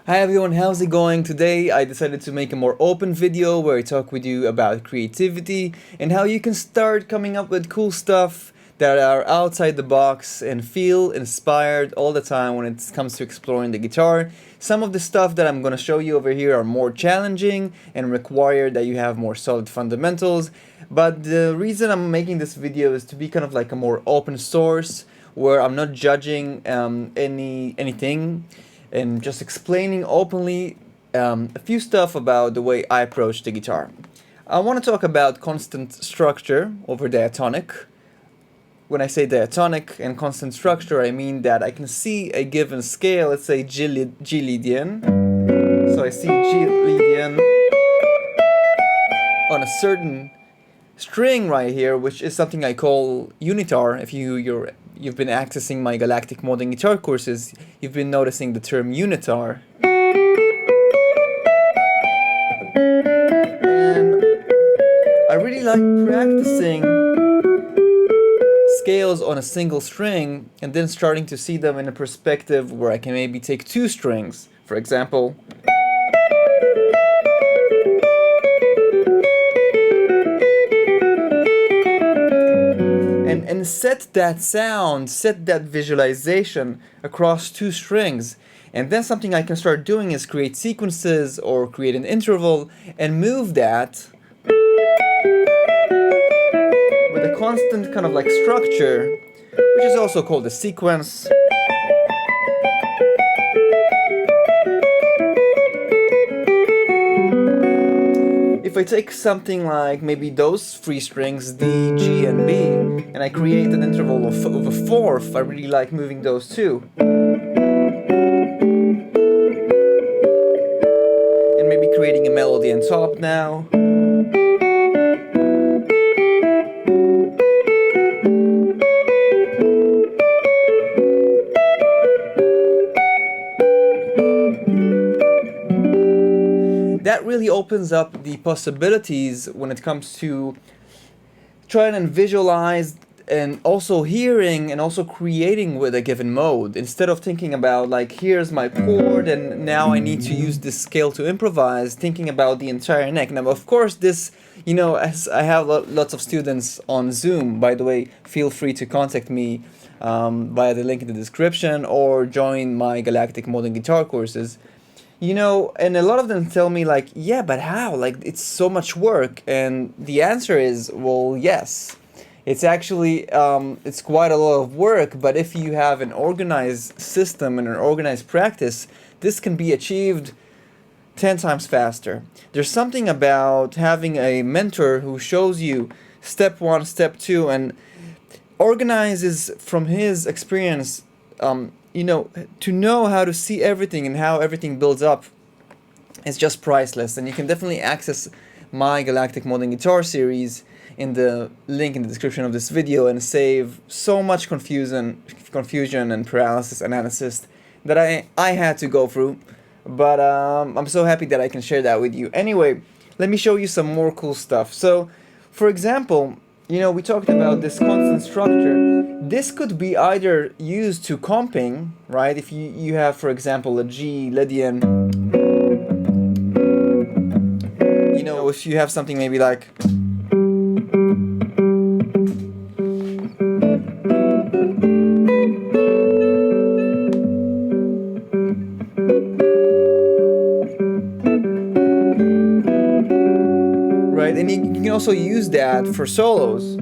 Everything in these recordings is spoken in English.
Hi everyone, how's it going? Today I decided to make a more open video where I talk with you about creativity and how you can start coming up with cool stuff that are outside the box and feel inspired all the time when it comes to exploring the guitar. Some of the stuff that I'm going to show you over here are more challenging and require that you have more solid fundamentals, but the reason I'm making this video is to be kind of like a more open source where I'm not judging anything and just explaining openly a few stuff about the way I approach the guitar. I want to talk about constant structure over diatonic. When I say diatonic and constant structure, I mean that I can see a given scale, let's say G lydian. So I see G lydian on a certain string right here, which is something I call unitar. If you've been accessing my galactic modern guitar courses, you've been noticing the term unitar. And I really like practicing scales on a single string and then starting to see them in a perspective where I can maybe take two strings, for example. And set that sound, set that visualization across two strings. And then something I can start doing is create sequences or create an interval and move that with a constant kind of like structure, which is also called a sequence. If I take something like maybe those three strings, D, G, and B, and I create an interval of a fourth, I really like moving those two. And maybe creating a melody on top now. That really opens up the possibilities when it comes to trying and visualize and also hearing and also creating with a given mode, instead of thinking about like, here's my chord and now I need to use this scale to improvise, thinking about the entire neck. Now of course this, as I have lots of students on Zoom, by the way, feel free to contact me via the link in the description or join my Galactic Modern Guitar courses. And a lot of them tell me like, yeah, but how? Like, it's so much work. And the answer is, well, yes. It's actually, it's quite a lot of work, but if you have an organized system and an organized practice, this can be achieved 10 times faster. There's something about having a mentor who shows you step one, step two, and organizes from his experience, to know how to see everything and how everything builds up is just priceless. And you can definitely access my Galactic Modern Guitar series in the link in the description of this video and save so much confusion and paralysis analysis that I had to go through. But I'm so happy that I can share that with you. Anyway, let me show you some more cool stuff. So, for example, we talked about this constant structure. This could be either used to comping, right? If you have, for example, a G lydian, if you have something maybe like, right? And you can also use that for solos.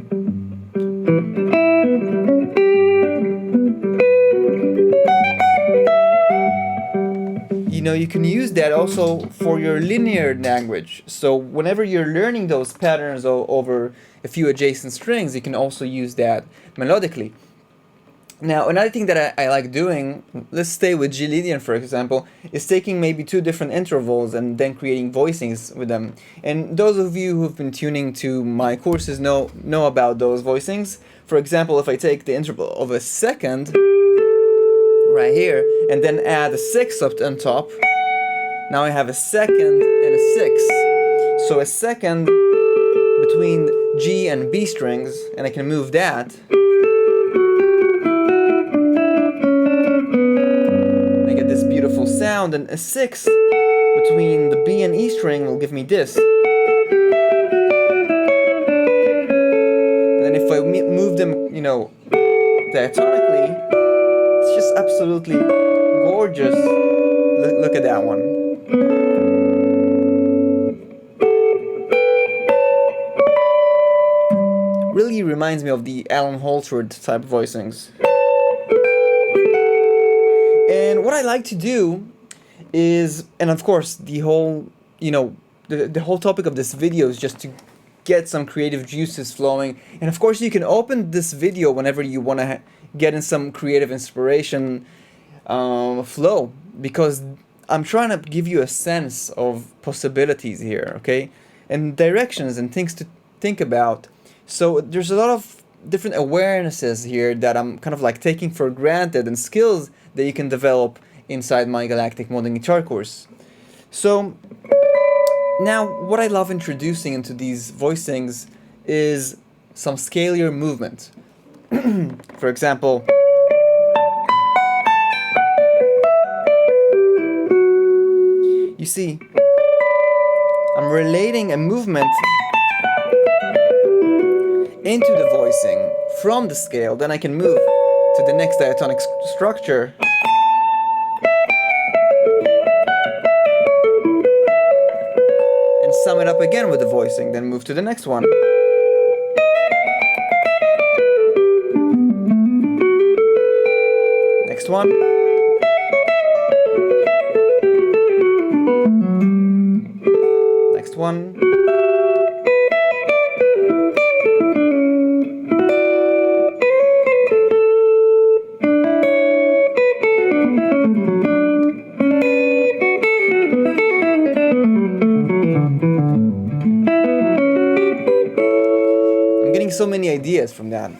You can use that also for your linear language. So whenever you're learning those patterns over a few adjacent strings, you can also use that melodically. Now, another thing that I like doing, let's stay with G lydian for example, is taking maybe two different intervals and then creating voicings with them. And those of you who've been tuning to my courses know about those voicings. For example, if I take the interval of a second right here and then add a sixth up on top, now I have a second and a sixth. So a second between G and B strings, and I can move that. I get this beautiful sound. sound, and a sixth between the B and E string will give me this. And then if I move them, you know, diatonically, it's just absolutely gorgeous. Look at that one. Really reminds me of the Alan Holdsworth type voicings. And what I like to do is, and of course the whole, you know, the whole topic of this video is just to get some creative juices flowing. And of course you can open this video whenever you want to get in some creative inspiration flow, because I'm trying to give you a sense of possibilities here, okay, and directions and things to think about. So there's a lot of different awarenesses here that I'm kind of like taking for granted, and skills that you can develop inside my Galactic Modern Guitar course. So now what I love introducing into these voicings is some scalier movement. For example, you see, I'm relating a movement into the voicing from the scale, then I can move to the next diatonic structure. And sum it up again with the voicing, then move to the next one. Next one. Next one. So many ideas from that.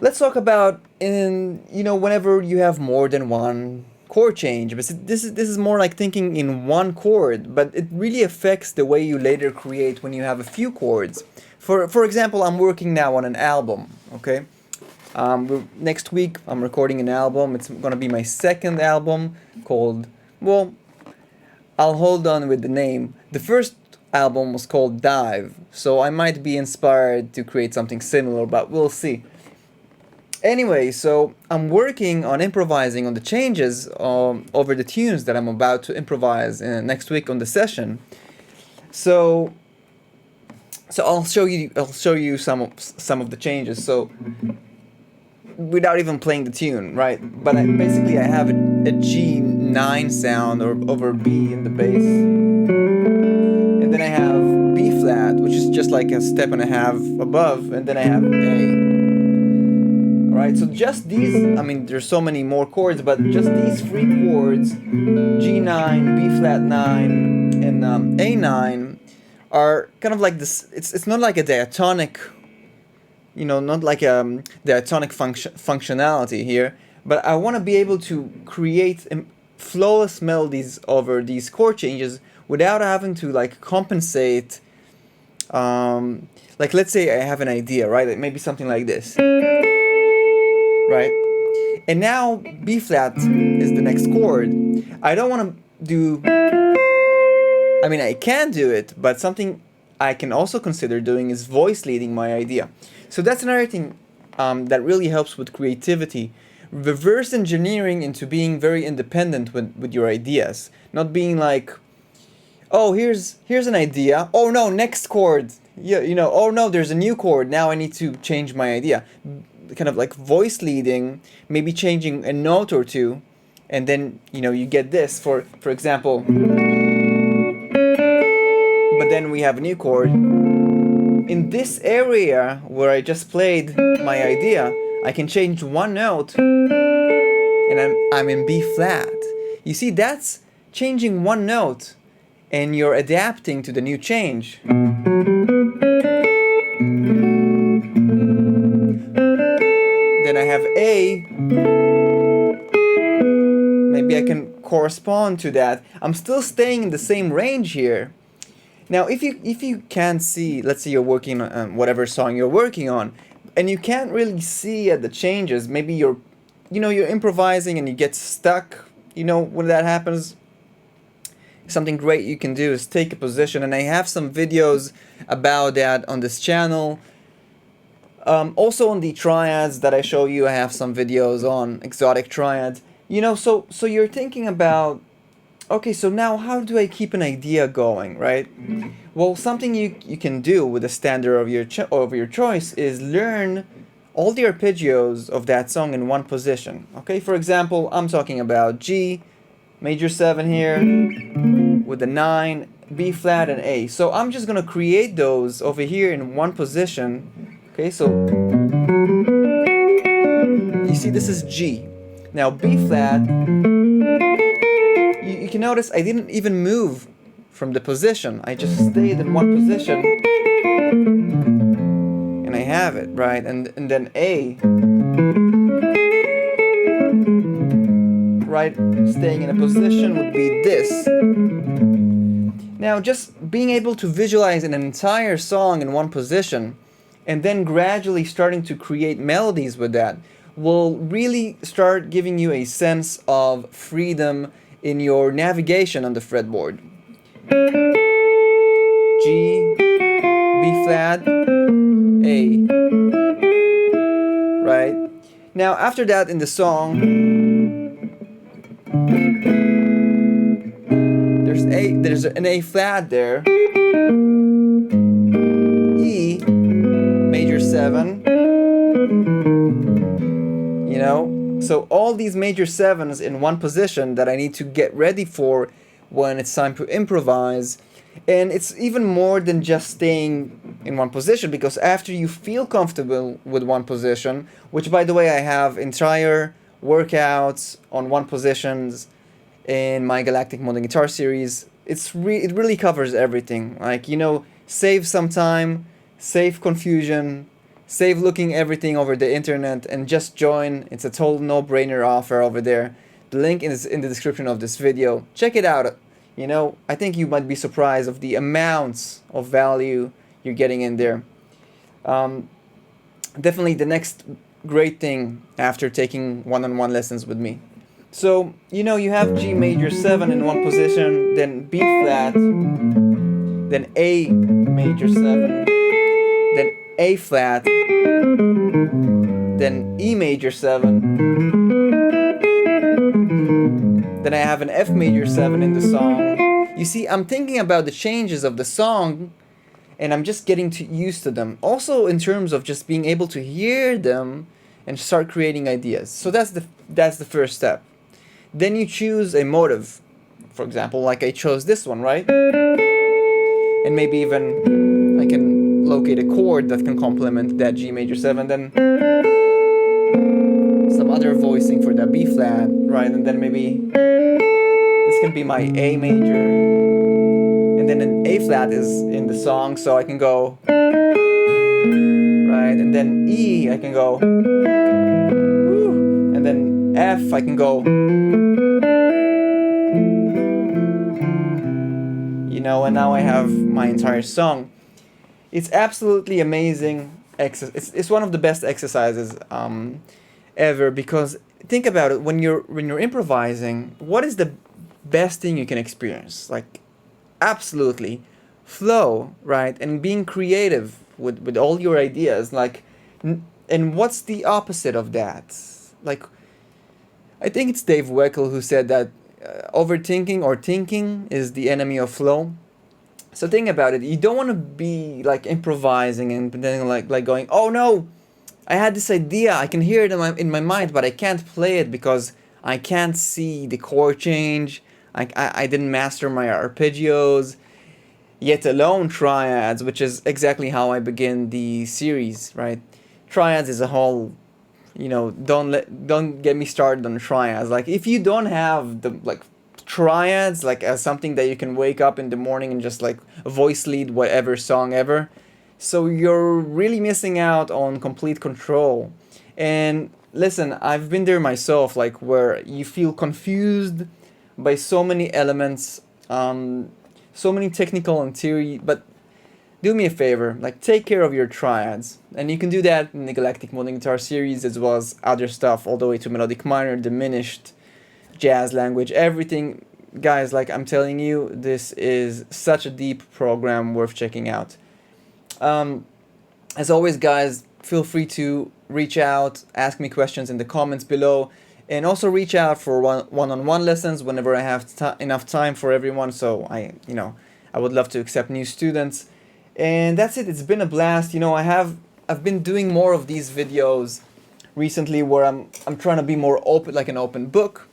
Let's talk about whenever you have more than one chord change. But this is more like thinking in one chord, but it really affects the way you later create when you have a few chords. For example, I'm working now on an album. Okay, next week I'm recording an album. It's gonna be my second album called, well, I'll hold on with the name. The first album was called Dive, so I might be inspired to create something similar, but we'll see. Anyway, so I'm working on improvising on the changes over the tunes that I'm about to improvise next week on the session. So I'll show you some of the changes. So without even playing the tune, right? But basically I have a G9 sound over B in the bass. And then I have B flat, which is just like a step and a half above, and then I have A. Alright, so just these, I mean, there's so many more chords, but just these three chords, G9, B flat 9, and A9, are kind of like this. It's not like a diatonic, not like a diatonic functionality here, but I want to be able to create flawless melodies over these chord changes without having to like compensate. Like let's say I have an idea, right? Like maybe something like this, right? And now B flat is the next chord. I don't want to do, I mean I can do it, but something I can also consider doing is voice leading my idea. So that's another thing that really helps with creativity. Reverse engineering into being very independent with your ideas. Not being like, oh, here's an idea. Oh no, next chord. Yeah, oh no, there's a new chord. Now I need to change my idea. Kind of like voice leading, maybe changing a note or two, and then you get this. For example, but then we have a new chord. In this area where I just played my idea, I can change one note, and I'm in B flat. You see, that's changing one note, and you're adapting to the new change. Then I have A. Maybe I can correspond to that. I'm still staying in the same range here. Now, if you can't see, let's say you're working on whatever song you're working on, and you can't really see the changes. Maybe you're improvising and you get stuck you know, when that happens, something great you can do is take a position, and I have some videos about that on this channel. Also on the triads that I show you, I have some videos on exotic triads. You know, so you're thinking about, okay, so now how do I keep an idea going, right? Well, something you can do with a standard of your choice is learn all the arpeggios of that song in one position. Okay, for example, I'm talking about G, major 7 here, with the 9, B flat, and A. So I'm just gonna create those over here in one position. Okay, so you see this is G. Now B flat, you can notice I didn't even move from the position. I just stayed in one position, and I have it, right? And then A, right, staying in a position would be this. Now, just being able to visualize an entire song in one position and then gradually starting to create melodies with that will really start giving you a sense of freedom in your navigation on the fretboard. G, B flat, A. Right? Now, after that in the song, there's an A flat there, E, major 7, you know, so all these major 7s in one position that I need to get ready for when it's time to improvise. And it's even more than just staying in one position, because after you feel comfortable with one position, which by the way I have entire workouts on one positions in my Galactic Modern Guitar series, it really covers everything. Like, you know, save some time, save confusion, save looking everything over the internet, and just join. It's a total no-brainer offer over there. The link is in the description of this video. Check it out. You know, I think you might be surprised of the amounts of value you're getting in there. Definitely the next great thing after taking one-on-one lessons with me. So, you know, you have G major 7 in one position, then B flat, then A major 7, then A flat, then E major 7, then I have an F major 7 in the song. You see, I'm thinking about the changes of the song, and I'm just getting used to them. Also in terms of just being able to hear them and start creating ideas. So that's the first step. Then you choose a motive. For example, like I chose this one, right? And maybe even I can locate a chord that can complement that G major 7, then some other voicing for that B flat, right? And then maybe this can be my A major, and then an A flat is in the song, so I can go, right? And then E, I can go, and then F, I can go, you know, and now I have my entire song. It's absolutely amazing. It's one of the best exercises ever, because think about it, when you're improvising, what is the best thing you can experience? Like, absolutely flow, right? And being creative with all your ideas, like, and what's the opposite of that? Like, I think it's Dave Weckl who said that overthinking or thinking is the enemy of flow. So think about it. You don't want to be like improvising and then like going, oh no, I had this idea, I can hear it in my mind, but I can't play it because I can't see the chord change. I didn't master my arpeggios, yet alone triads, which is exactly how I begin the series, right? Triads is a whole, you know, don't get me started on triads. Like, if you don't have the like triads like as something that you can wake up in the morning and just like voice lead whatever song ever, so you're really missing out on complete control. And listen, I've been there myself, like where you feel confused by so many elements, so many technical and theory, but do me a favor, like take care of your triads. And you can do that in the Galactic Modern Guitar series as well as other stuff, all the way to melodic minor, diminished, jazz language, everything. Guys, like I'm telling you, this is such a deep program worth checking out. As always, guys, feel free to reach out, ask me questions in the comments below, and also reach out for one-on-one lessons whenever I have enough time for everyone. So I would love to accept new students. And that's it. It's been a blast. I've been doing more of these videos recently where I'm trying to be more open, like an open book.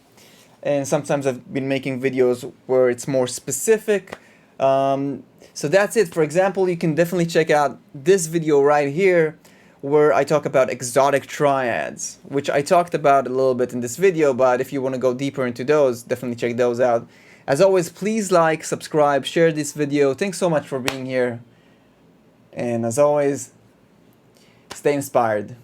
And sometimes I've been making videos where it's more specific. So that's it. For example, you can definitely check out this video right here where I talk about exotic triads, which I talked about a little bit in this video, but if you want to go deeper into those, definitely check those out. As always, please like, subscribe, share this video. Thanks so much for being here. And as always, stay inspired.